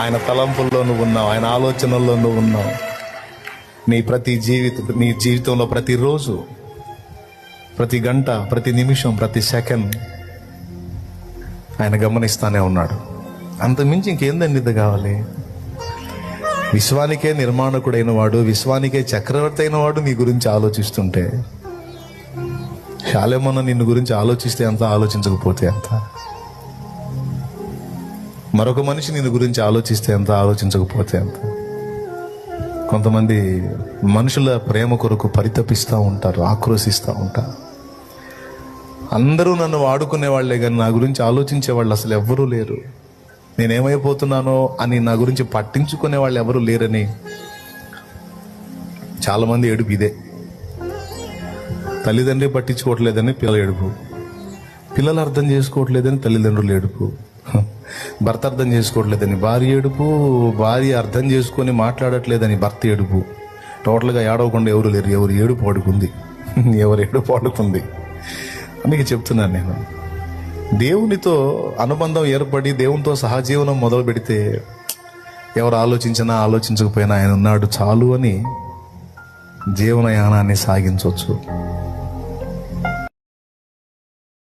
ఆయన తలంపుల్లో నువ్వు ఉన్నావు, ఆయన ఆలోచనల్లో నువ్వు ఉన్నావు. నీ జీవితంలో ప్రతిరోజు, ప్రతి గంట, ప్రతి నిమిషం, ప్రతి సెకండ్ ఆయన గమనిస్తానే ఉన్నాడు. అంతకుమించి ఇంకేందండి ఇది కావాలి? విశ్వానికే నిర్మాణకుడైన వాడు, విశ్వానికే చక్రవర్తి అయిన వాడు నీ గురించి ఆలోచిస్తుంటే, శాలేమన్న నిన్ను గురించి ఆలోచిస్తే ఎంత, ఆలోచించకపోతే ఎంత? మరొక మనిషి నిన్ను గురించి ఆలోచిస్తే ఎంత, ఆలోచించకపోతే ఎంత? కొంతమంది మనుషుల ప్రేమ కొరకు పరితపిస్తూ ఉంటారు, ఆక్రోశిస్తూ ఉంటారు. అందరూ నన్ను వాడుకునే వాళ్లే కానీ నా గురించి ఆలోచించే వాళ్ళు అసలు ఎవ్వరూ లేరు. నేనేమైపోతున్నానో అని నా గురించి పట్టించుకునే వాళ్ళు ఎవరు లేరని చాలామంది ఏడుపు ఇదే. తల్లిదండ్రి పట్టించుకోవట్లేదని పిల్లల ఏడుపు, పిల్లలు అర్థం చేసుకోవట్లేదని తల్లిదండ్రులు ఏడుపు, భర్త అర్థం చేసుకోవట్లేదని భార్య ఏడుపు, భార్య అర్థం చేసుకొని మాట్లాడట్లేదని భర్త ఏడుపు. టోటల్గా ఏడవకుండా ఎవరు లేరు. ఎవరు ఏడుపు పడుకుంది, ఎవరు ఏడుపు పడుకుంది. అందుకే చెప్తున్నాను, నేను దేవునితో అనుబంధం ఏర్పడి దేవునితో సహజీవనం మొదలు పెడితే ఎవరు ఆలోచించినా ఆలోచించకపోయినా ఆయన ఉన్నాడు చాలు అని జీవనయానాన్ని సాగించవచ్చు.